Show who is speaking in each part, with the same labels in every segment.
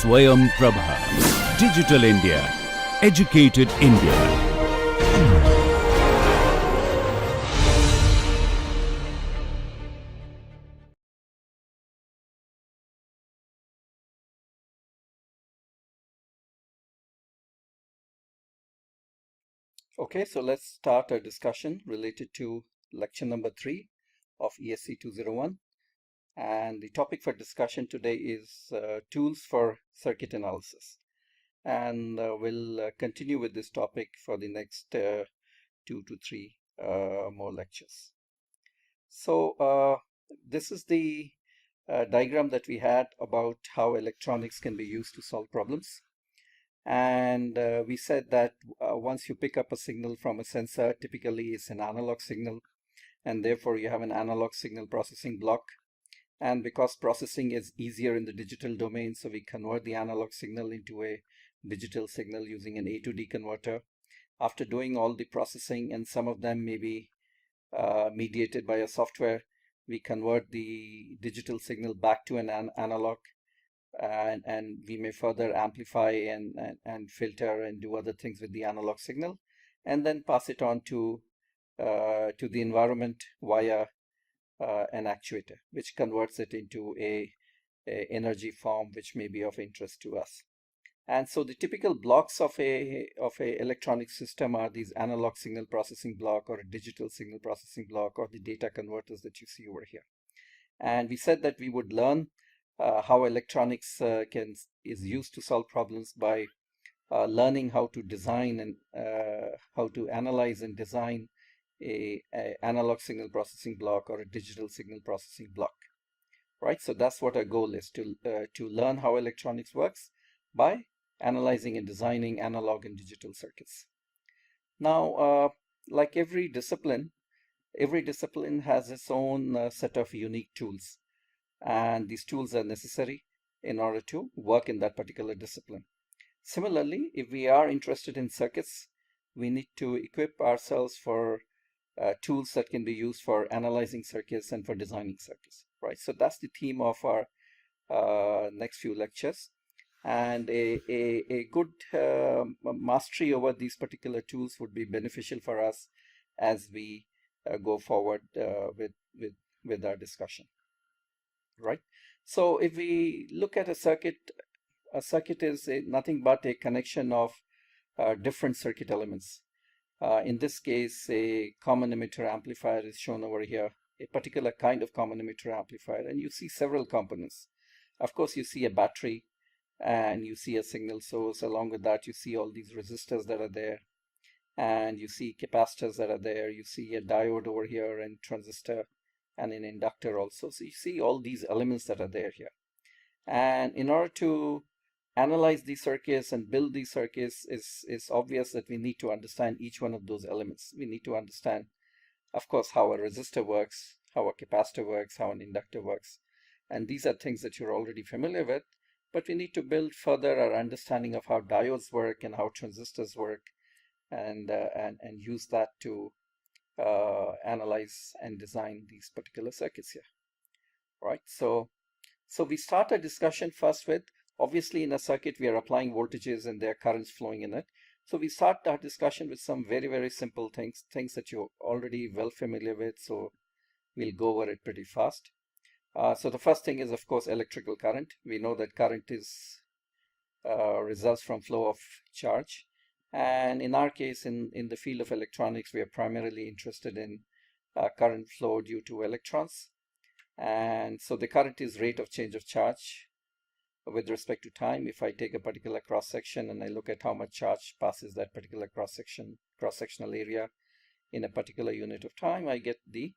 Speaker 1: Swayam Prabha. Digital India. Educated India.
Speaker 2: Okay, so let's start a discussion related to lecture number 3 of ESC 201. And the topic for discussion today is tools for circuit analysis. And we'll continue with this topic for the next 2 to 3 more lectures. So this is the diagram that we had about how electronics can be used to solve problems. And we said that once you pick up a signal from a sensor, typically it's an analog signal, and therefore you have an analog signal processing block. And because processing is easier in the digital domain, so we convert the analog signal into a digital signal using an A to D converter. After doing all the processing, and some of them may be mediated by a software, we convert the digital signal back to an analog. And we may further amplify and filter and do other things with the analog signal, and then pass it on to the environment via an actuator, which converts it into a energy form which may be of interest to us. And so the typical blocks of a electronic system are these analog signal processing block, or a digital signal processing block, or the data converters that you see over here. And we said that we would learn how electronics is used to solve problems by learning how to design and how to analyze and design a analog signal processing block or a digital signal processing block, right? So that's what our goal is, to learn how electronics works by analyzing and designing analog and digital circuits. Now, like every discipline has its own set of unique tools. And these tools are necessary in order to work in that particular discipline. Similarly, if we are interested in circuits, we need to equip ourselves for tools that can be used for analyzing circuits and for designing circuits, right? So that's the theme of our next few lectures. And a good mastery over these particular tools would be beneficial for us as we go forward with our discussion. Right. So if we look at a circuit is nothing but a connection of different circuit elements. In this case, a common emitter amplifier is shown over here, a particular kind of common emitter amplifier, and you see several components. Of course, you see a battery and you see a signal source. Along with that, you see all these resistors that are there, and you see capacitors that are there. You see a diode over here and transistor, and an inductor also. So you see all these elements that are there here. And in order to analyze these circuits and build these circuits, it's obvious that we need to understand each one of those elements. We need to understand, of course, how a resistor works, how a capacitor works, how an inductor works. And these are things that you're already familiar with, but we need to build further our understanding of how diodes work and how transistors work, and use that to analyze and design these particular circuits here, right? So we start a discussion first with, obviously in a circuit we are applying voltages and there are currents flowing in it. So we start our discussion with some very, very simple things that you're already well familiar with, so we'll go over it pretty fast. So the first thing is, of course, electrical current. We know that current is results from flow of charge. And in our case, in the field of electronics, we are primarily interested in current flow due to electrons. And so the current is rate of change of charge with respect to time. If I take a particular cross section and I look at how much charge passes that particular cross-sectional area in a particular unit of time, I get the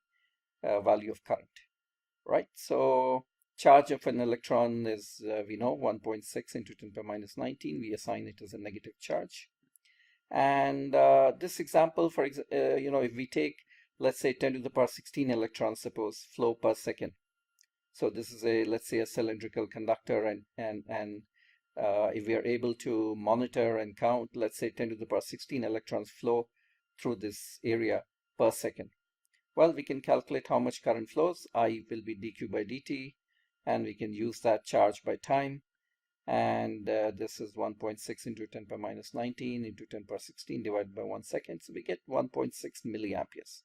Speaker 2: value of current, right? So charge of an electron is, we know, 1.6 into 10 to the minus 19. We assign it as a negative charge. And this example, for if we take, let's say, 10 to the power 16 electrons, suppose, flow per second. So this is let's say, a cylindrical conductor, and if we are able to monitor and count, let's say, 10 to the power 16 electrons flow through this area per second. Well, we can calculate how much current flows. I will be dq by dt, and we can use that charge by time. and this is 1.6 into 10 power minus 19 into 10 power 16 divided by 1 second, so we get 1.6 milliamperes.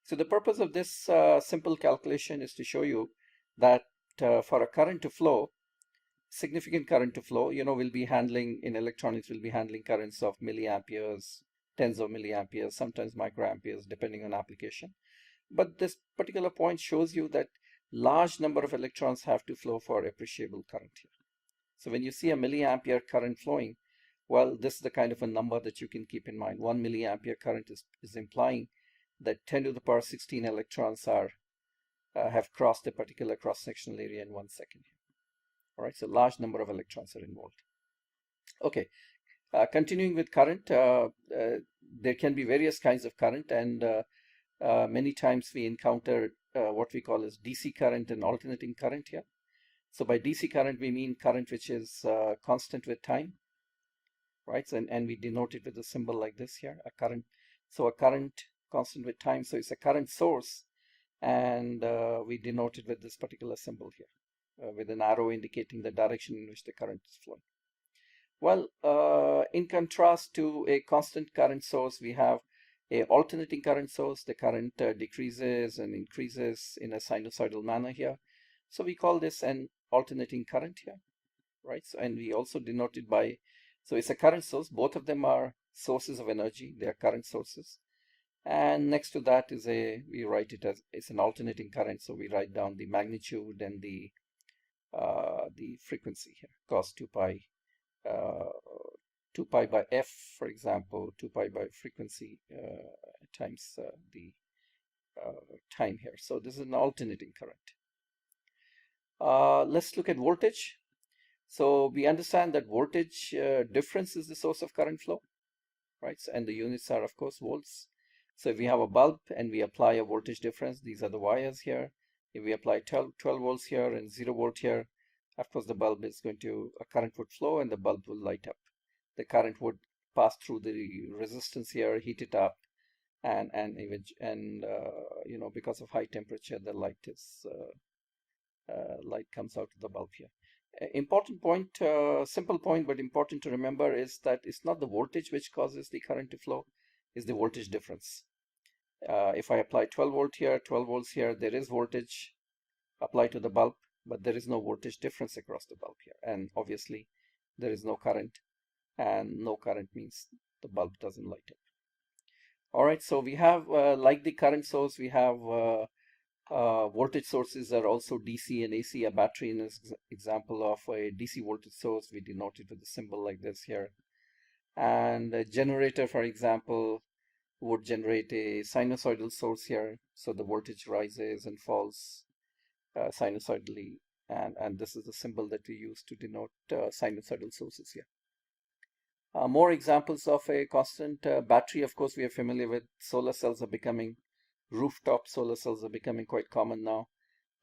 Speaker 2: So the purpose of this simple calculation is to show you that for a current to flow, significant current to flow, we'll be handling, in electronics, we'll be handling currents of milliamperes, tens of milliamperes, sometimes microamperes, depending on application. But this particular point shows you that large number of electrons have to flow for appreciable current here. So when you see a milliampere current flowing, well, this is the kind of a number that you can keep in mind. 1 milliampere current is implying that 10 to the power 16 electrons have crossed a particular cross-sectional area in 1 second. All right, so large number of electrons are involved. Okay, continuing with current, there can be various kinds of current, and many times we encounter what we call as DC current and alternating current here. So by DC current, we mean current which is constant with time, right? So, and we denote it with a symbol like this here, a current. So a current constant with time, so it's a current source, and we denote it with this particular symbol here, with an arrow indicating the direction in which the current is flowing. Well, in contrast to a constant current source, we have a alternating current source. The current decreases and increases in a sinusoidal manner here. So we call this an alternating current here, right? So, and we also denote it by, so it's a current source. Both of them are sources of energy. They are current sources. And next to that is we write it as, it's an alternating current. So we write down the magnitude and the frequency here, cos 2 pi. 2 pi by f, for example, 2 pi by frequency times the time here. So this is an alternating current. Let's look at voltage. So we understand that voltage difference is the source of current flow, right? So, and the units are, of course, volts. So if we have a bulb and we apply a voltage difference, these are the wires here. If we apply 12 volts here and 0 volt here, of course, the bulb is going to, a current would flow and the bulb will light up. The current would pass through the resistance here, heat it up, and because of high temperature, the light comes out of the bulb here. Important point, simple point, but important to remember is that it's not the voltage which causes the current to flow, it's the voltage difference. If I apply 12 volt here, 12 volts here, there is voltage applied to the bulb, but there is no voltage difference across the bulb here. And obviously, there is no current, and no current means the bulb doesn't light up. All right, so we have, like the current source, we have voltage sources are also DC and AC. A battery in this example of a DC voltage source, we denote it with a symbol like this here. And a generator, for example, would generate a sinusoidal source here. So the voltage rises and falls sinusoidally. And this is the symbol that we use to denote sinusoidal sources here. More examples of a constant battery, of course, we are familiar with. Solar cells are becoming, rooftop solar cells are becoming quite common now.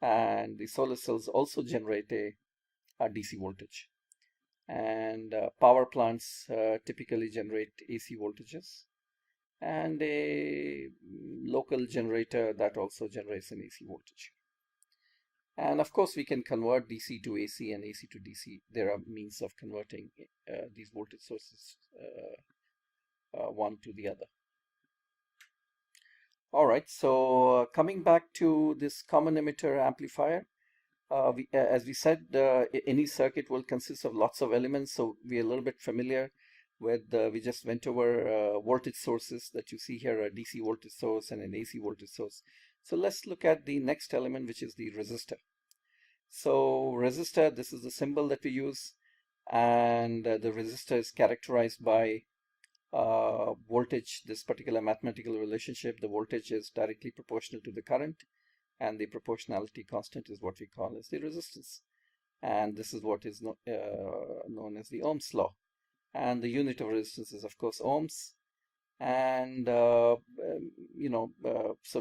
Speaker 2: And the solar cells also generate a DC voltage. And power plants typically generate AC voltages. And a local generator that also generates an AC voltage. And of course, we can convert DC to AC and AC to DC. There are means of converting these voltage sources one to the other. All right, so coming back to this common emitter amplifier, as we said, any circuit will consist of lots of elements. So we're a little bit familiar with, we just went over voltage sources that you see here, a DC voltage source and an AC voltage source. So let's look at the next element, which is the resistor. So resistor, this is the symbol that we use, and the resistor is characterized by voltage, this particular mathematical relationship. The voltage is directly proportional to the current, and the proportionality constant is what we call as the resistance. And this is what is known as the Ohm's law. And the unit of resistance is, of course, ohms. And so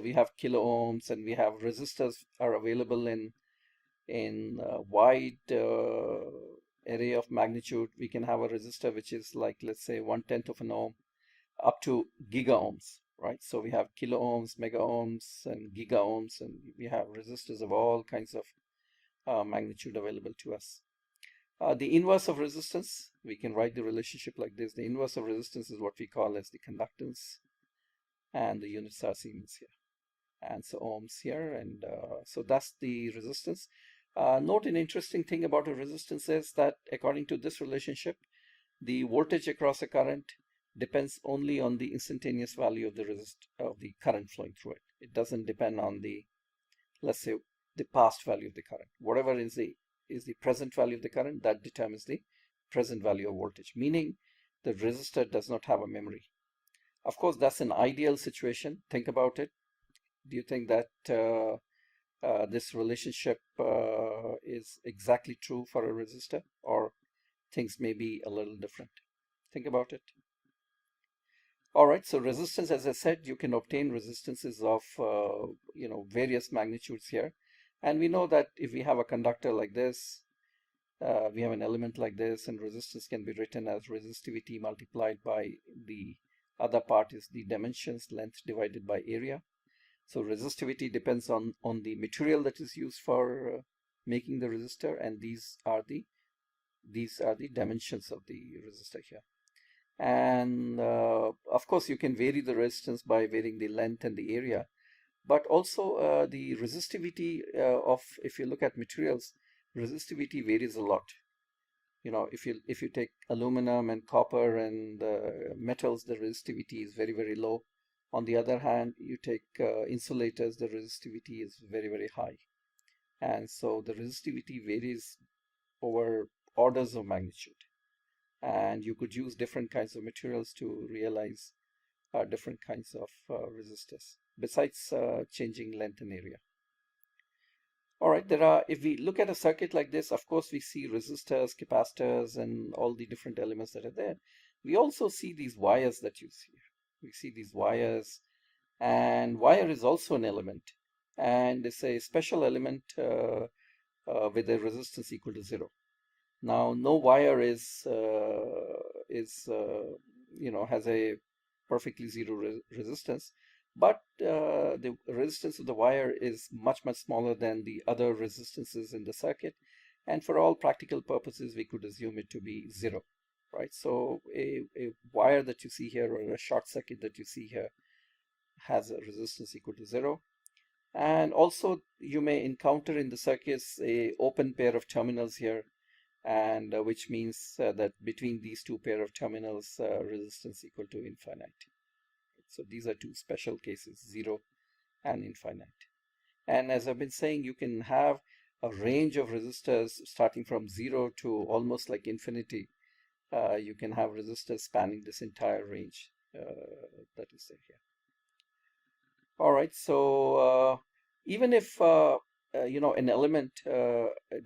Speaker 2: we have kilo ohms, and we have resistors are available in wide array of magnitude. We can have a resistor which is like, let's say, 1/10 of an ohm up to giga ohms, right? So we have kilo ohms, mega ohms, and giga ohms, and we have resistors of all kinds of magnitude available to us. The inverse of resistance, we can write the relationship like this. The inverse of resistance is what we call as the conductance, and the units are Siemens here, and so ohms here, and so that's the resistance. Note an interesting thing about a resistance is that according to this relationship, the voltage across a current depends only on the instantaneous value of the current flowing through it. It doesn't depend on the, let's say, the past value of the current. Whatever is the present value of the current, that determines the present value of voltage, meaning the resistor does not have a memory. Of course, that's an ideal situation. Think about it. Do you think that this relationship is exactly true for a resistor, or things may be a little different? Think about it. All right, so resistance, as I said, you can obtain resistances of various magnitudes here, and we know that if we have a conductor like this, we have an element like this, and resistance can be written as resistivity multiplied by the other part is the dimensions, length divided by area. So resistivity depends on the material that is used for making the resistor, and these are the dimensions of the resistor here. And of course, you can vary the resistance by varying the length and the area, but also the resistivity if you look at materials, resistivity varies a lot. If you take aluminum and copper and metals, the resistivity is very, very low. On the other hand, you take insulators, the resistivity is very, very high. And so the resistivity varies over orders of magnitude. And you could use different kinds of materials to realize different kinds of resistors, besides changing length and area. All right, if we look at a circuit like this, of course, we see resistors, capacitors, and all the different elements that are there. We also see these wires that you see. We see these wires, and wire is also an element, and it's a special element with a resistance equal to 0. Now, no wire has a perfectly zero resistance, but the resistance of the wire is much, much smaller than the other resistances in the circuit. And for all practical purposes, we could assume it to be 0, right? So a wire that you see here, or a short circuit that you see here, has a resistance equal to 0. And also, you may encounter in the circuits a open pair of terminals here, and which means that between these two pair of terminals, resistance equal to infinite. So these are two special cases, 0 and infinite. And as I've been saying, you can have a range of resistors starting from 0 to almost like infinity. You can have resistors spanning this entire range that is there here. All right, so even if an element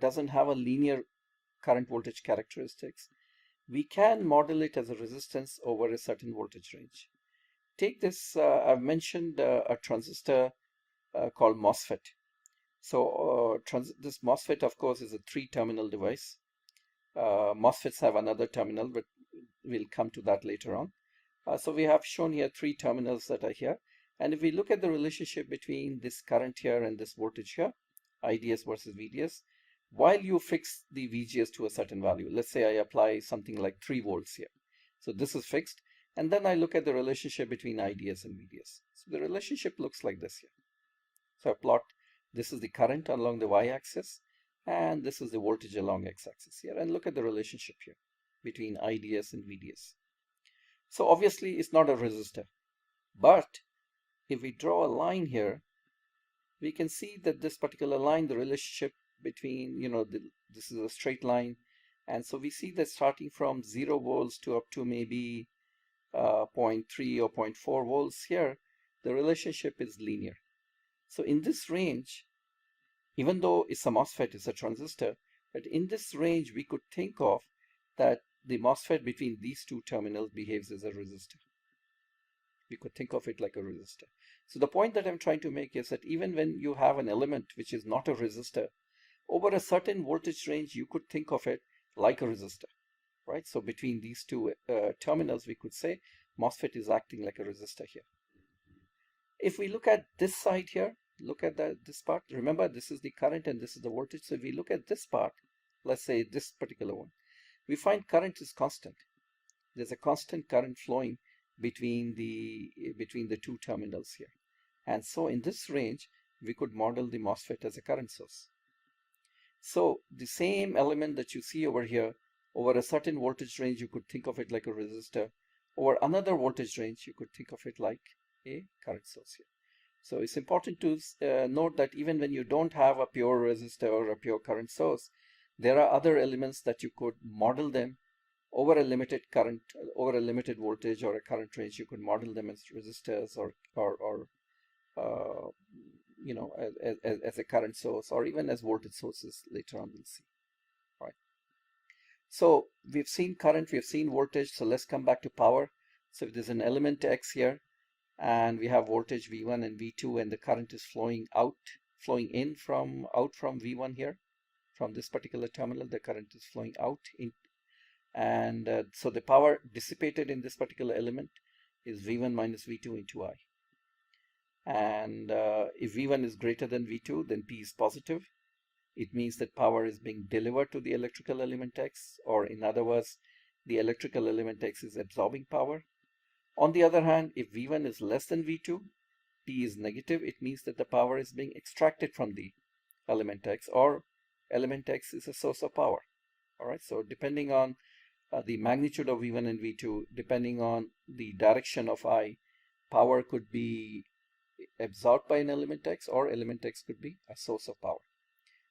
Speaker 2: doesn't have a linear current voltage characteristics, we can model it as a resistance over a certain voltage range. Take this, I've mentioned a transistor called MOSFET. So this MOSFET, of course, is a 3-terminal device. MOSFETs have another terminal, but we'll come to that later on. So we have shown here 3 terminals that are here. And if we look at the relationship between this current here and this voltage here, IDS versus VDS, while you fix the VGS to a certain value, let's say I apply something like 3 volts here. So this is fixed. And then I look at the relationship between IDS and VDS. So the relationship looks like this here. So I plot, this is the current along the y-axis, and this is the voltage along x-axis here. And look at the relationship here between IDS and VDS. So obviously it's not a resistor. But if we draw a line here, we can see that this particular line, the relationship between, this is a straight line. And so we see that starting from 0 volts to up to maybe 0.3 or 0.4 volts here, the relationship is linear. So in this range, even though it's a MOSFET, it's a transistor, but in this range, we could think of that the MOSFET between these two terminals behaves as a resistor. We could think of it like a resistor. So the point that I'm trying to make is that even when you have an element which is not a resistor, over a certain voltage range, you could think of it like a resistor, right? So between these two terminals, we could say MOSFET is acting like a resistor here. If we look at this side here, look at this part. Remember, this is the current and this is the voltage. So if we look at this part, let's say this particular one, we find current is constant. There's a constant current flowing between the two terminals here. And so in this range, we could model the MOSFET as a current source. So the same element that you see over here, over a certain voltage range, you could think of it like a resistor. Over another voltage range, you could think of it like a current source here. So it's important to note that even when you don't have a pure resistor or a pure current source, there are other elements that you could model them over a limited current, over a limited voltage or a current range. You could model them as resistors or you know, as a current source, or even as voltage sources later on we'll see. Right. So we've seen current, we've seen voltage. So let's come back to power. So if there's an element X here, and we have voltage V1 and V2, and the current is flowing out from V1 here, from this particular terminal, the current is flowing out in, and so the power dissipated in this particular element is V1 minus V2 into I. And if V1 is greater than V2, then P is positive. It means that power is being delivered to the electrical element X, or in other words, the electrical element X is absorbing power. On the other hand, if V1 is less than V2, P is negative. It means that the power is being extracted from the element X, or element X is a source of power. All right. So depending on the magnitude of V1 and V2, depending on the direction of I, power could be absorbed by an element X, or element X could be a source of power.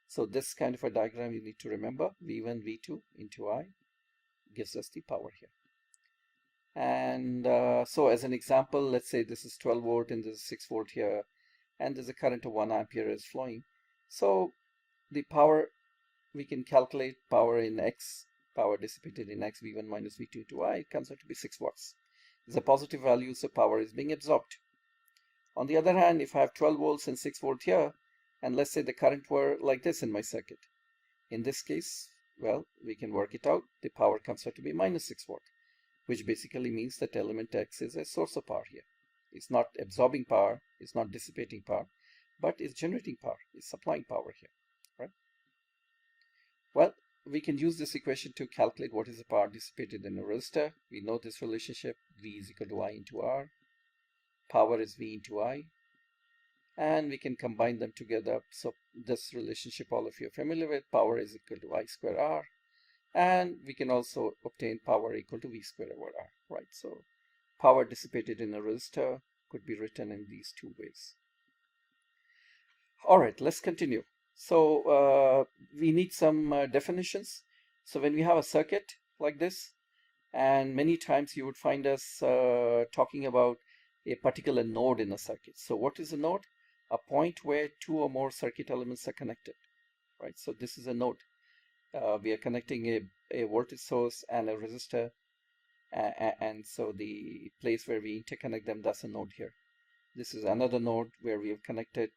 Speaker 2: So this kind of a diagram you need to remember. V1, V2 into I gives us the power here. And so as an example, let's say this is 12 volt and this is 6 volt here, and there's a current of 1 ampere is flowing. So the power, we can calculate power in X, power dissipated in X, V1 minus V2 to I, it comes out to be 6 watts. There's a positive value, so power is being absorbed. On the other hand, if I have 12 volts and 6 volt here, and let's say the current were like this in my circuit, in this case, well, we can work it out. The power comes out to be minus 6 volt, which basically means that element X is a source of power here. It's not absorbing power, it's not dissipating power, but it's generating power, it's supplying power here, right? Well, we can use this equation to calculate what is the power dissipated in a resistor. We know this relationship, V is equal to I into R. Power is V into I. And we can combine them together. So this relationship all of you are familiar with, power is equal to I square R. And we can also obtain power equal to V square over R, right? So power dissipated in a resistor could be written in these two ways. All right, let's continue. So we need some definitions. So when we have a circuit like this, and many times you would find us talking about a particular node in a circuit. So what is a node? A point where two or more circuit elements are connected, right? So this is a node. We are connecting a voltage source and a resistor, and so the place where we interconnect them, that's a node here. This is another node where we have connected,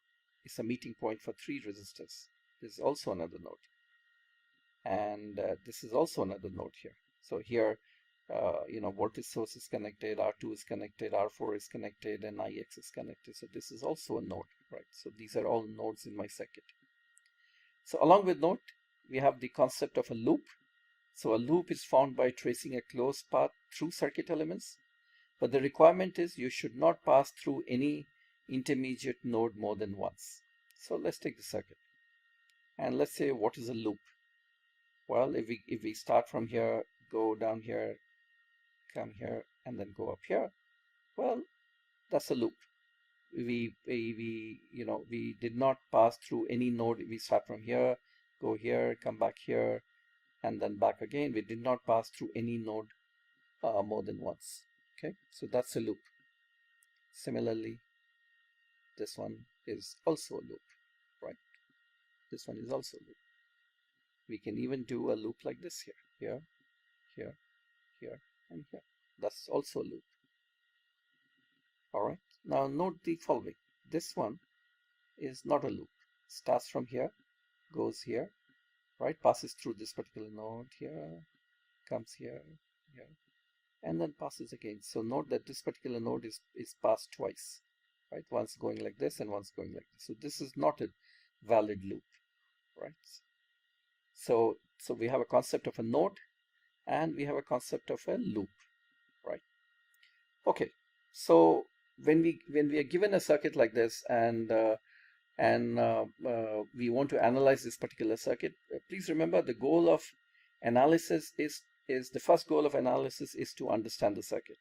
Speaker 2: it's a meeting point for 3 resistors. This is also another node, and this is also another node here. So here, you know, voltage source is connected, R2 is connected, R4 is connected, and IX is connected. So this is also a node, right? So these are all nodes in my circuit. So along with node, we have the concept of a loop. So a loop is formed by tracing a closed path through circuit elements, but the requirement is you should not pass through any intermediate node more than once. So let's take the circuit, and let's say, what is a loop? Well, if we start from here, go down here, come here, and then go up here, well, that's a loop. We did not pass through any node. We start from here, go here, come back here, and then back again. We did not pass through any node more than once. Okay, so that's a loop. Similarly, this one is also a loop, right? This one is also a loop. We can even do a loop like this here, here, here, here, and here. That's also a loop. All right. Now note the following. This one is not a loop. Starts from here, goes here, right? Passes through this particular node here, comes here, here, and then passes again. So note that this particular node is passed twice, right? Once going like this and once going like this. So this is not a valid loop, right? So So we have a concept of a node and we have a concept of a loop, right? Okay, so when we are given a circuit like this and we want to analyze this particular circuit, please remember the goal of analysis is the first goal of analysis is to understand the circuit.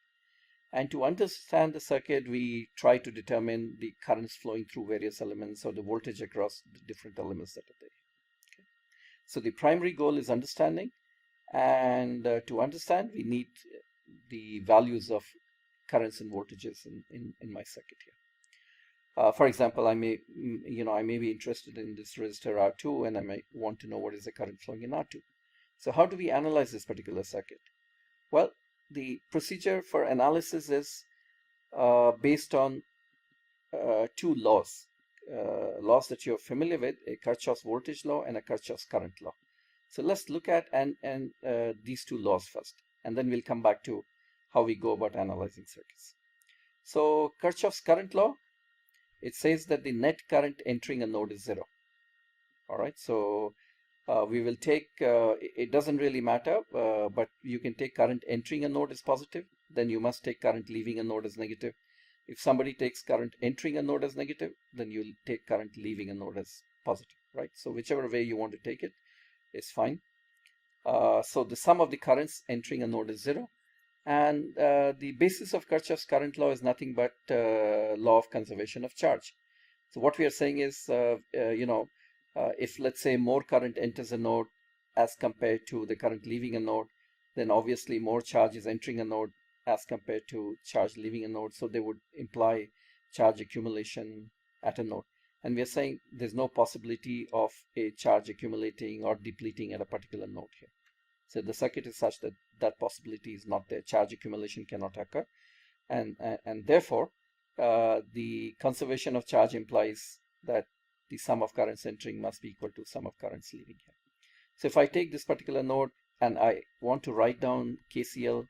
Speaker 2: And to understand the circuit, we try to determine the currents flowing through various elements or the voltage across the different elements that are there. Okay. So the primary goal is understanding, and to understand, we need the values of currents and voltages in my circuit here. For example, I may be interested in this resistor R2, and I may want to know what is the current flowing in R2. So how do we analyze this particular circuit? Well, the procedure for analysis is based on two laws, laws that you're familiar with, a Kirchhoff's voltage law and a Kirchhoff's current law. So let's look at these two laws first, and then we'll come back to how we go about analyzing circuits. So Kirchhoff's current law, it says that the net current entering a node is 0. All right, so we will take, it doesn't really matter, but you can take current entering a node as positive, then you must take current leaving a node as negative. If somebody takes current entering a node as negative, then you'll take current leaving a node as positive, right? So whichever way you want to take it is fine. So the sum of the currents entering a node is 0. And the basis of Kirchhoff's current law is nothing but law of conservation of charge. So what we are saying is, if let's say more current enters a node as compared to the current leaving a node, then obviously more charge is entering a node as compared to charge leaving a node. So they would imply charge accumulation at a node. And we are saying there's no possibility of a charge accumulating or depleting at a particular node here. So the circuit is such that that possibility is not there. Charge accumulation cannot occur. And therefore, the conservation of charge implies that the sum of currents entering must be equal to sum of currents leaving here. So if I take this particular node and I want to write down KCL,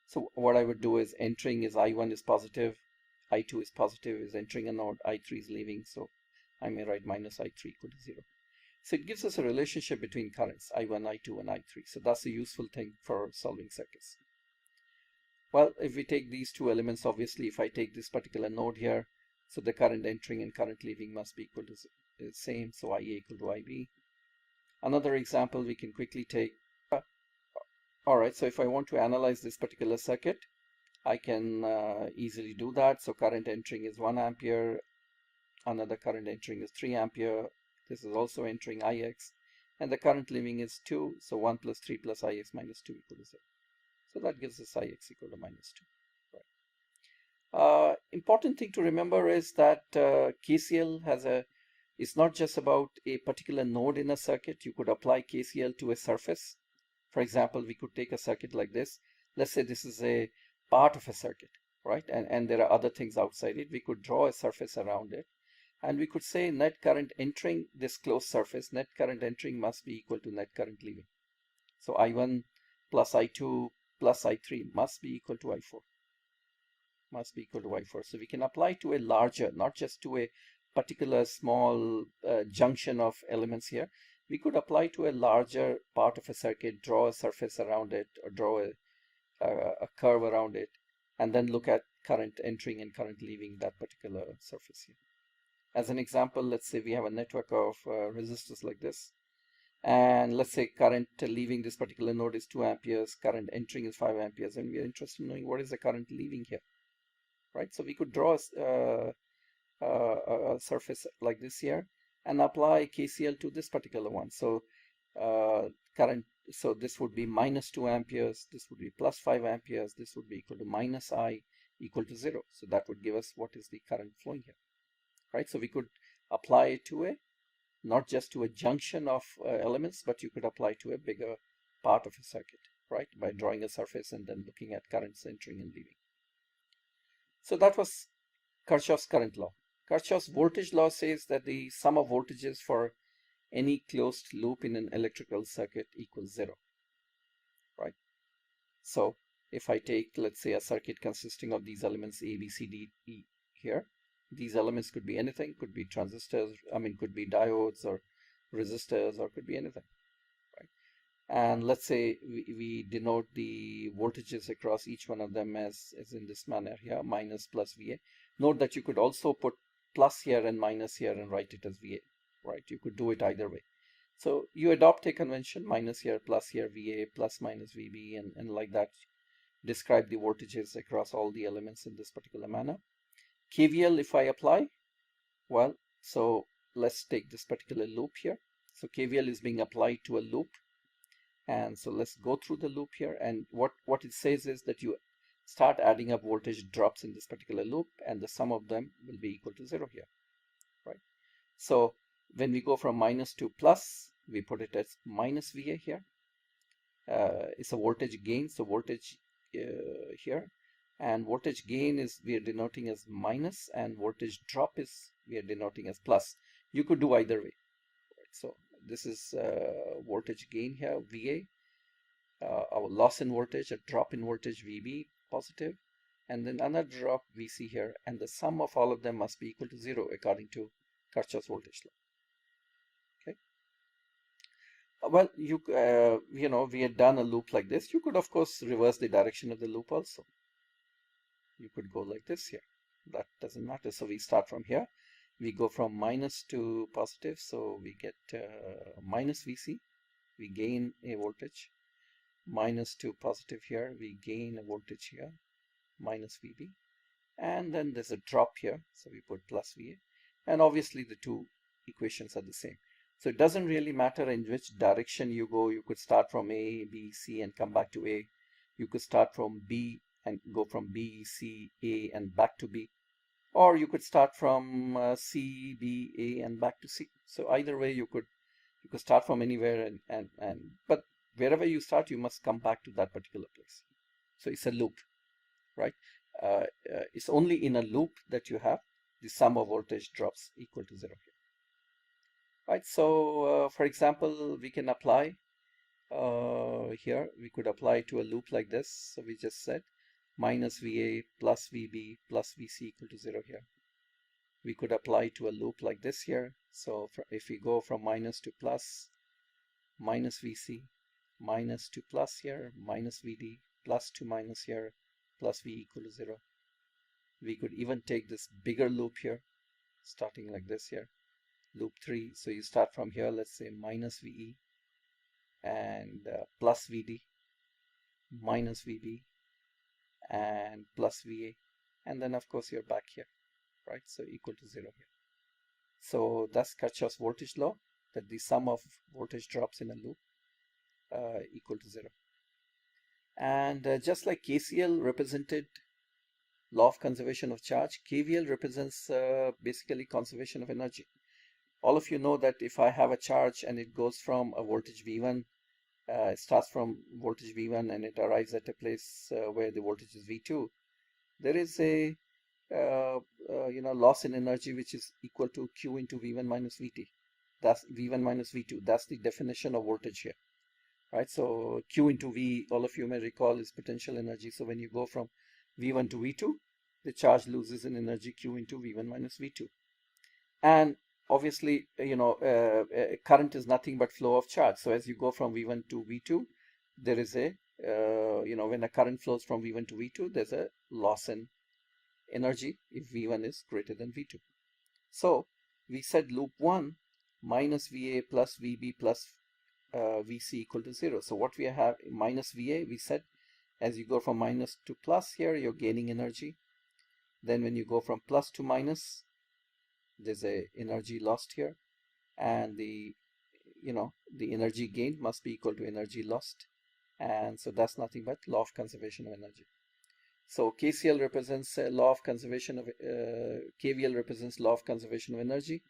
Speaker 2: so what I would do is entering is I1 is positive, I2 is positive, is entering a node, I3 is leaving, so I may write minus I3 equal to 0. So it gives us a relationship between currents, I1, I2, and I3. So that's a useful thing for solving circuits. Well, if we take these two elements, obviously, if I take this particular node here, so the current entering and current leaving must be equal to the same, so IA equal to IB. Another example we can quickly take. All right, so if I want to analyze this particular circuit, I can easily do that. So current entering is 1 ampere, another current entering is 3 ampere. This is also entering IX, and the current leaving is 2. So 1 plus 3 plus IX minus 2 equal to 0. So that gives us IX equal to minus 2. Right. Important thing to remember is that KCL it's not just about a particular node in a circuit. You could apply KCL to a surface. For example, we could take a circuit like this. Let's say this is a part of a circuit, right? And there are other things outside it. We could draw a surface around it. And we could say net current entering this closed surface, net current entering must be equal to net current leaving. So I1 plus I2 plus I3 must be equal to I4. Must be equal to I4. So we can apply to a larger, not just to a particular small junction of elements here. We could apply to a larger part of a circuit, draw a surface around it, or draw a curve around it, and then look at current entering and current leaving that particular surface here. As an example, let's say we have a network of resistors like this. And let's say current leaving this particular node is 2 amperes, current entering is 5 amperes, and we are interested in knowing what is the current leaving here, right? So we could draw a surface like this here and apply KCL to this particular one. So so this would be minus 2 amperes, this would be plus 5 amperes, this would be equal to minus I equal to 0. So that would give us what is the current flowing here, right? So we could apply it to not just to a junction of elements, but you could apply to a bigger part of a circuit, right? By drawing a surface and then looking at currents entering and leaving. So that was Kirchhoff's current law. Kirchhoff's voltage law says that the sum of voltages for any closed loop in an electrical circuit equals 0, right? So if I take, let's say, a circuit consisting of these elements A, B, C, D, E here, these elements could be anything, could be transistors, could be diodes or resistors, or could be anything, right? And let's say we denote the voltages across each one of them as in this manner here, minus plus VA. Note that you could also put plus here and minus here and write it as VA, right? You could do it either way. So you adopt a convention, minus here, plus here, VA, plus minus VB, and like that, describe the voltages across all the elements in this particular manner. KVL, if I apply, well, so let's take this particular loop here. So KVL is being applied to a loop. And so let's go through the loop here. And what it says is that you start adding up voltage drops in this particular loop, and the sum of them will be equal to 0 here, right? So when we go from minus to plus, we put it as minus VA here. It's a voltage gain, so voltage here, and voltage gain is we are denoting as minus, and voltage drop is we are denoting as plus. You could do either way, right? So this is voltage gain here, VA, our loss in voltage, a drop in voltage, VB, positive, and then another drop, VC here, and the sum of all of them must be equal to 0 according to Kirchhoff's voltage law. Okay. Well, you know, we had done a loop like this. You could, of course, reverse the direction of the loop also. You could go like this here. That doesn't matter. So we start from here. We go from minus to positive. So we get minus VC. We gain a voltage. Minus to positive here. We gain a voltage here. Minus VB. And then there's a drop here. So we put plus VA. And obviously the two equations are the same. So it doesn't really matter in which direction you go. You could start from A, B, C and come back to A. You could start from B and go from B, C, A and back to B. Or you could start from C, B, A and back to C. So either way you could start from anywhere but wherever you start you must come back to that particular place. So it's a loop, right? It's only in a loop that you have the sum of voltage drops equal to 0 here. Right, so for example, we can apply here, we could apply to a loop like this. So we just said minus VA plus VB plus VC equal to 0 here. We could apply to a loop like this here. So if we go from minus to plus, minus VC, minus to plus here, minus VD, plus to minus here, plus V equal to 0. We could even take this bigger loop here, starting like this here. Loop 3, so you start from here, let's say minus VE and plus VD, minus VB and plus VA, and then of course you're back here, right? So equal to 0 here. So that's Kirchhoff's voltage law, that the sum of voltage drops in a loop equal to 0. And just like KCL represented law of conservation of charge, KVL represents basically conservation of energy. All of you know that if I have a charge and it goes from a voltage V1, it starts from voltage V1 and it arrives at a place where the voltage is V2, there is a loss in energy which is equal to Q into V1 minus VT. That's V1 minus V2. That's the definition of voltage here, right? So Q into V, all of you may recall, is potential energy. So when you go from V1 to V2, the charge loses in energy Q into V1 minus V2. And obviously, current is nothing but flow of charge. So as you go from V1 to V2, there is a, when a current flows from V1 to V2, there's a loss in energy if V1 is greater than V2. So we said loop 1 minus VA plus VB plus VC equal to 0. So what we have, minus VA, we said as you go from minus to plus here, you're gaining energy. Then when you go from plus to minus, there's a energy lost here, and the energy gained must be equal to energy lost, and so that's nothing but law of conservation of energy. So KCL represents law of conservation of KVL represents law of conservation of energy,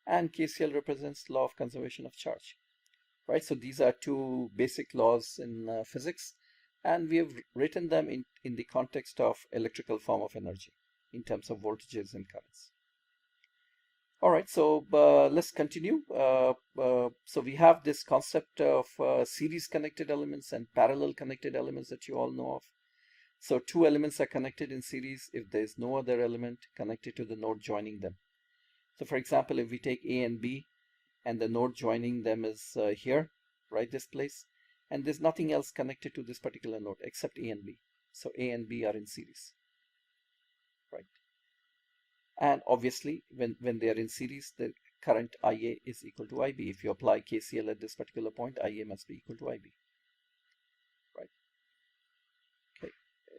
Speaker 2: and KCL represents law of conservation of charge, right? So these are two basic laws in physics, and we have written them in the context of electrical form of energy in terms of voltages and currents. All right, so let's continue. So we have this concept of series connected elements and parallel connected elements that you all know of. So two elements are connected in series if there is no other element connected to the node joining them. So for example, if we take A and B and the node joining them is here, right, this place, and there's nothing else connected to this particular node except A and B. So A and B are in series, right? And obviously, when they are in series, the current IA is equal to IB. If you apply KCL at this particular point, IA must be equal to IB, right? Okay.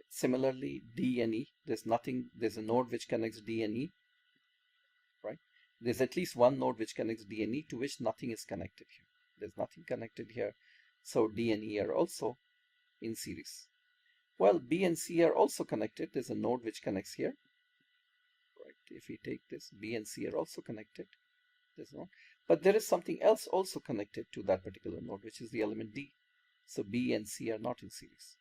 Speaker 2: Similarly, D and E, there's a node which connects D and E, right? There's at least one node which connects D and E to which nothing is connected here. There's nothing connected here. So D and E are also in series. Well, B and C are also connected. There's a node which connects here, right? If we take this, B and C are also connected. There's no, but there is something else also connected to that particular node, which is the element D. So B and C are not in series,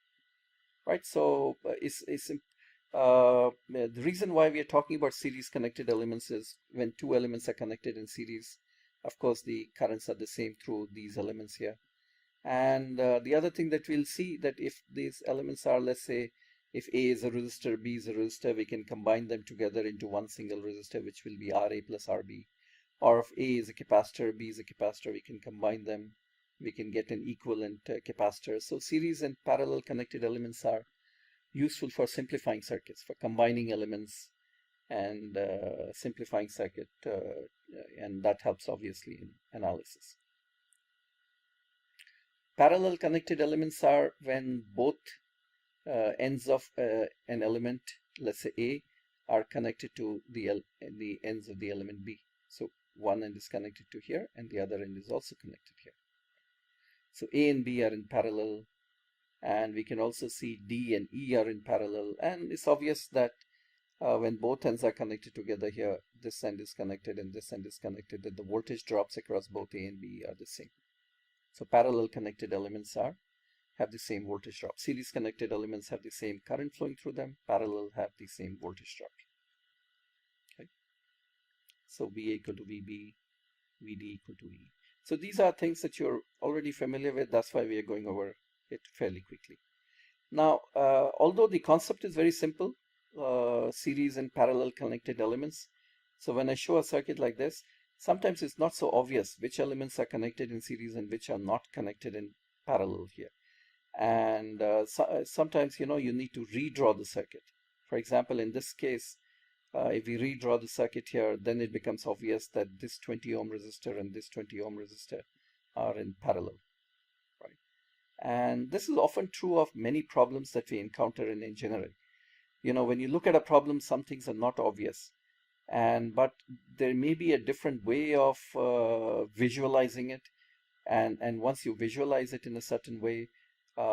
Speaker 2: right? So the reason why we are talking about series connected elements is when two elements are connected in series, of course, the currents are the same through these elements here. And the other thing that we'll see, that if these elements are, let's say, if A is a resistor, B is a resistor, we can combine them together into one single resistor, which will be RA plus RB. Or if A is a capacitor, B is a capacitor, we can combine them. We can get an equivalent capacitor. So series and parallel connected elements are useful for simplifying circuits, for combining elements and simplifying circuit, and that helps obviously in analysis. Parallel connected elements are when both ends of an element, let's say A, are connected to the ends of the element B. So one end is connected to here and the other end is also connected here. So A and B are in parallel, and we can also see D and E are in parallel, and it's obvious that when both ends are connected together here, this end is connected and this end is connected, that the voltage drops across both A and B are the same. So parallel connected elements have the same voltage drop. Series connected elements have the same current flowing through them. Parallel have the same voltage drop. Okay. So VA equal to VB, VD equal to E. So these are things that you're already familiar with. That's why we are going over it fairly quickly. Now, although the concept is very simple, series and parallel connected elements. So when I show a circuit like this, sometimes it's not so obvious which elements are connected in series and which are not connected in parallel here. And sometimes, you need to redraw the circuit. For example, in this case, if we redraw the circuit here, then it becomes obvious that this 20 ohm resistor and this 20 ohm resistor are in parallel, right? And this is often true of many problems that we encounter in engineering. When you look at a problem, some things are not obvious, but there may be a different way of visualizing it, and once you visualize it in a certain way,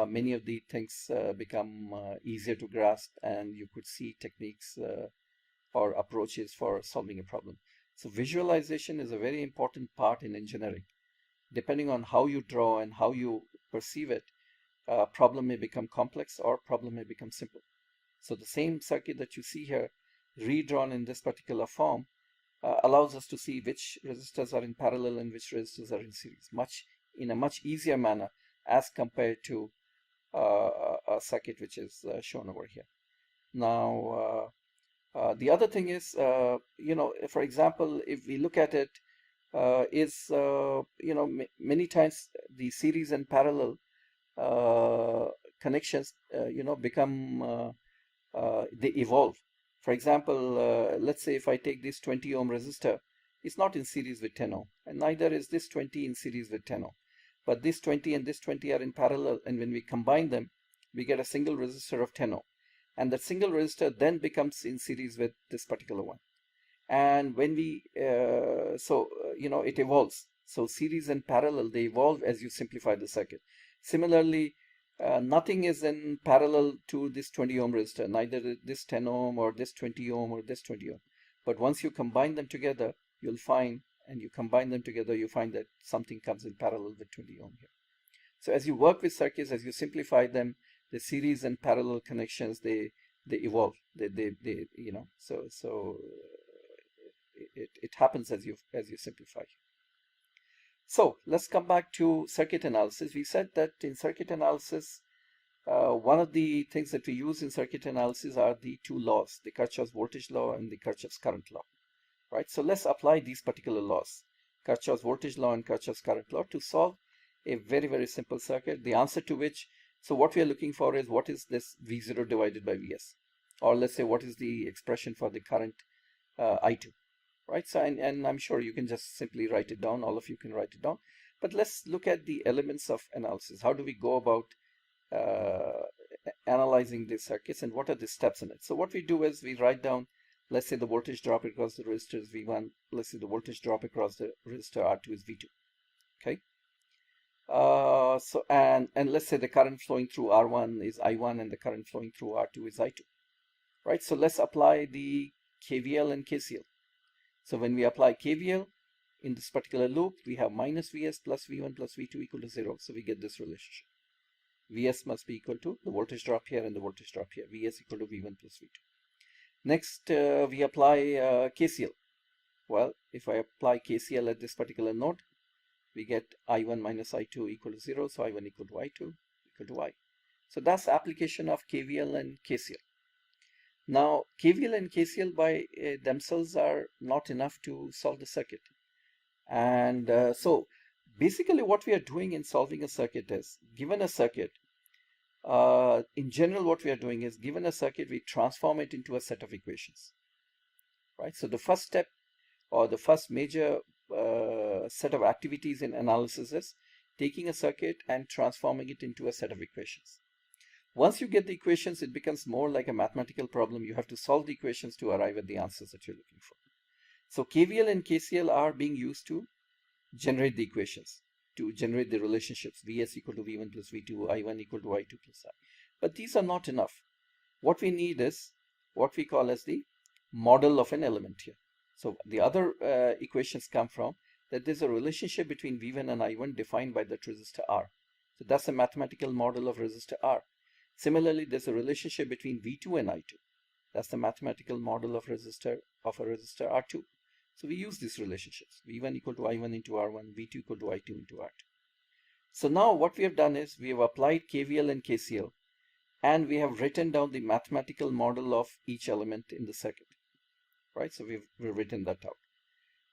Speaker 2: many of the things become easier to grasp, and you could see techniques or approaches for solving a problem. So visualization is a very important part in engineering. Depending on how you draw and how you perceive it, problem may become complex or problem may become simple. So the same circuit that you see here, redrawn in this particular form, allows us to see which resistors are in parallel and which resistors are in series, in a much easier manner as compared to a circuit which is shown over here. Now, the other thing is, for example, if we look at it, many times the series and parallel connections, become, they evolve. For example, let's say if I take this 20 ohm resistor, it's not in series with 10 ohm, and neither is this 20 in series with 10 ohm. But this 20 and this 20 are in parallel, and when we combine them, we get a single resistor of 10 ohm. And that single resistor then becomes in series with this particular one. And when we, it evolves. So series and parallel, they evolve as you simplify the circuit. Similarly, nothing is in parallel to this 20 ohm resistor, neither this 10 ohm or this 20 ohm or this 20 ohm. But once you combine them together, you find that something comes in parallel with 20 ohm here. So as you work with circuits, as you simplify them, the series and parallel connections, they evolve. It happens as you simplify. So let's come back to circuit analysis. We said that in circuit analysis, one of the things that we use in circuit analysis are the two laws, the Kirchhoff's voltage law and the Kirchhoff's current law, right? So let's apply these particular laws, Kirchhoff's voltage law and Kirchhoff's current law, to solve a very, very simple circuit, the answer to which, so what we are looking for is what is this V0 divided by Vs, or let's say what is the expression for the current I2, right? So, and I'm sure you can just simply write it down, all of you can write it down, but let's look at the elements of analysis. How do we go about analyzing these circuits and what are the steps in it? So what we do is we write down, let's say the voltage drop across the resistor is V1, let's say the voltage drop across the resistor R2 is V2, okay? So and let's say the current flowing through R1 is I1 and the current flowing through R2 is I2, right? So let's apply the KVL and KCL. So when we apply KVL in this particular loop, we have minus Vs plus V1 plus V2 equal to 0. So we get this relationship. Vs must be equal to the voltage drop here and the voltage drop here. Vs equal to V1 plus V2. Next, we apply KCL. Well, if I apply KCL at this particular node, we get I1 minus I2 equal to 0. So I1 equal to I2 equal to I. So that's application of KVL and KCL. Now, KVL and KCL by themselves are not enough to solve the circuit. And so basically what we are doing in solving a circuit is, given a circuit, in general what we are doing is, given a circuit, we transform it into a set of equations, right? So the first step or the first major set of activities in analysis is taking a circuit and transforming it into a set of equations. Once you get the equations, it becomes more like a mathematical problem. You have to solve the equations to arrive at the answers that you're looking for. So KVL and KCL are being used to generate the equations, to generate the relationships, Vs equal to V1 plus V2, I1 equal to I2 plus I. But these are not enough. What we need is what we call as the model of an element here. So the other equations come from that there's a relationship between V1 and I1 defined by that resistor R. So that's a mathematical model of resistor R. Similarly, there's a relationship between V2 and I2. That's the mathematical model of a resistor R2. So we use these relationships, V1 equal to I1 into R1, V2 equal to I2 into R2. So now what we have done is we have applied KVL and KCL, and we have written down the mathematical model of each element in the circuit, right? So we've written that out.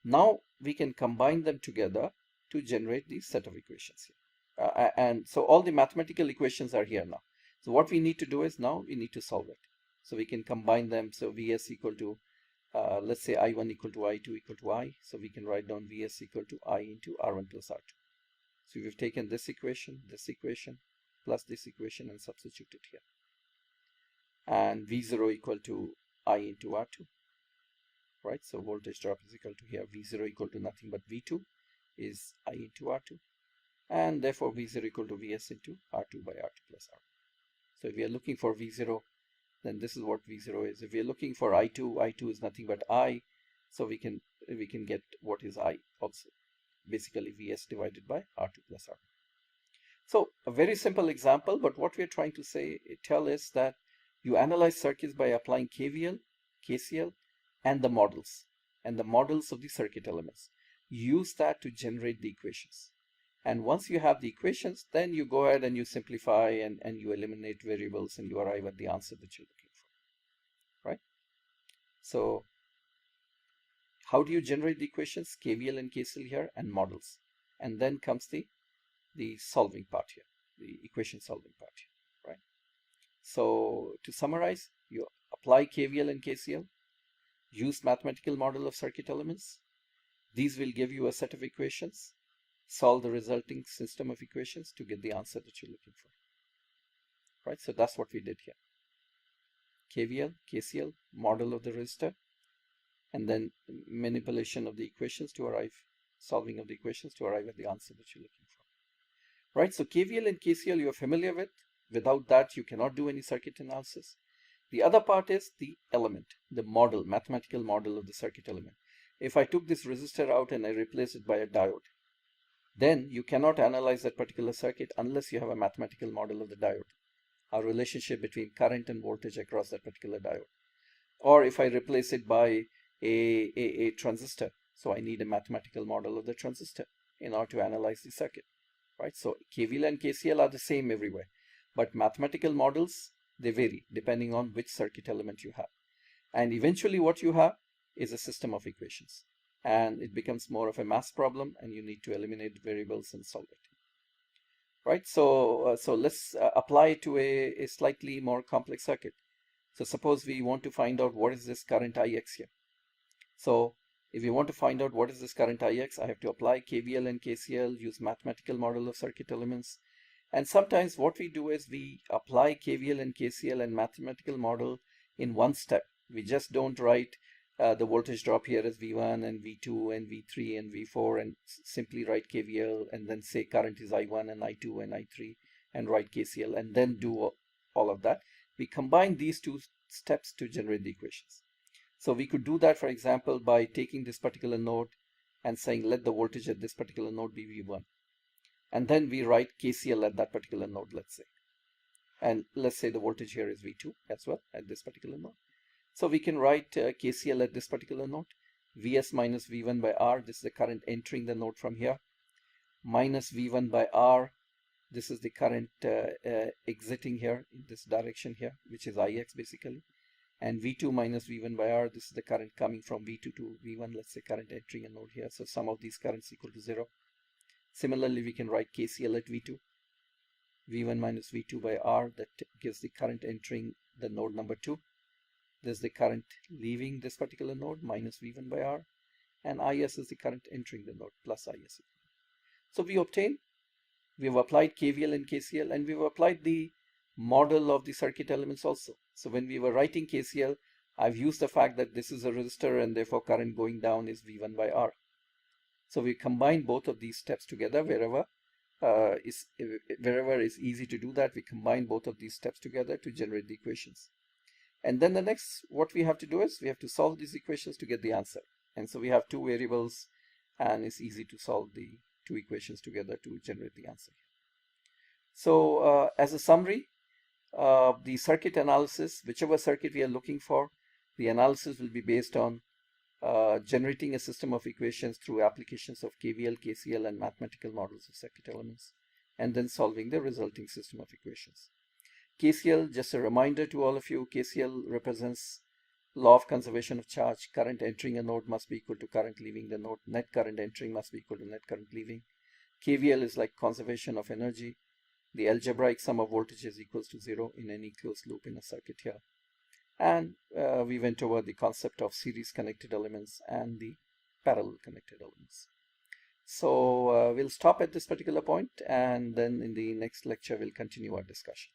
Speaker 2: Now we can combine them together to generate the set of equations here. And so all the mathematical equations are here now. So what we need to do is now we need to solve it. So we can combine them. So Vs equal to, let's say I1 equal to I2 equal to I. So we can write down Vs equal to I into R1 plus R2. So we've taken this equation, plus this equation and substituted here. And V0 equal to I into R2, right? So voltage drop is equal to here, V0 equal to nothing but V2 is I into R2. And therefore V0 equal to Vs into R2 by R2 plus R1. So if we are looking for V0, then this is what V0 is. If we are looking for I2, I2 is nothing but I. So we can get what is I also. Basically Vs divided by R2 plus R1. So a very simple example, but what we are trying to tell is that you analyze circuits by applying KVL, KCL, and the models of the circuit elements. Use that to generate the equations. And once you have the equations, then you go ahead and you simplify and you eliminate variables and you arrive at the answer that you're looking for, right? So how do you generate the equations? KVL and KCL here and models. And then comes the solving part here, the equation solving part here, right? So to summarize, you apply KVL and KCL, use mathematical model of circuit elements. These will give you a set of equations. Solve the resulting system of equations to get the answer that you're looking for, right? So that's what we did here. KVL, KCL, model of the resistor, and then manipulation of the equations to arrive, solving of the equations to arrive at the answer that you're looking for, right? So KVL and KCL you're familiar with. Without that, you cannot do any circuit analysis. The other part is the element, the model, mathematical model of the circuit element. If I took this resistor out and I replace it by a diode, then you cannot analyze that particular circuit unless you have a mathematical model of the diode, a relationship between current and voltage across that particular diode. Or if I replace it by a transistor, so I need a mathematical model of the transistor in order to analyze the circuit, right? So KVL and KCL are the same everywhere, but mathematical models, they vary depending on which circuit element you have. And eventually what you have is a system of equations. And it becomes more of a math problem and you need to eliminate variables and solve it. right? So let's apply it to a slightly more complex circuit. So suppose we want to find out what is this current Ix here. So if you want to find out what is this current Ix, I have to apply KVL and KCL, use mathematical model of circuit elements. And sometimes what we do is we apply KVL and KCL and mathematical model in one step. We just don't write the voltage drop here as V1 and V2 and V3 and V4 and simply write KVL and then say current is I1 and I2 and I3 and write KCL and then do all of that. We combine these two steps to generate the equations. So we could do that, for example, by taking this particular node and saying let the voltage at this particular node be V1. And then we write KCL at that particular node, let's say. And let's say the voltage here is V2 as well at this particular node. So we can write KCL at this particular node. Vs minus V1 by R, this is the current entering the node from here. Minus V1 by R, this is the current exiting here in this direction here, which is Ix basically. And V2 minus V1 by R, this is the current coming from V2 to V1, let's say current entering a node here. So sum of these currents equal to 0. Similarly, we can write KCL at V2. V1 minus V2 by R, that gives the current entering the node number 2. This is the current leaving this particular node, minus V1 by R. And Is is the current entering the node, plus Is. So we have applied KVL and KCL, and we've applied the model of the circuit elements also. So when we were writing KCL, I've used the fact that this is a resistor and therefore current going down is V1 by R. So we combine both of these steps together wherever is easy to do that. We combine both of these steps together to generate the equations. And then the next, what we have to do is we have to solve these equations to get the answer. And so we have two variables and it's easy to solve the two equations together to generate the answer. So as a summary, the circuit analysis, whichever circuit we are looking for, the analysis will be based on generating a system of equations through applications of KVL, KCL, and mathematical models of circuit elements, and then solving the resulting system of equations. KCL, just a reminder to all of you, KCL represents law of conservation of charge. Current entering a node must be equal to current leaving the node. Net current entering must be equal to net current leaving. KVL is like conservation of energy. The algebraic sum of voltages equals to 0 in any closed loop in a circuit here. And we went over the concept of series connected elements and the parallel connected elements. So we'll stop at this particular point, and then in the next lecture we'll continue our discussion.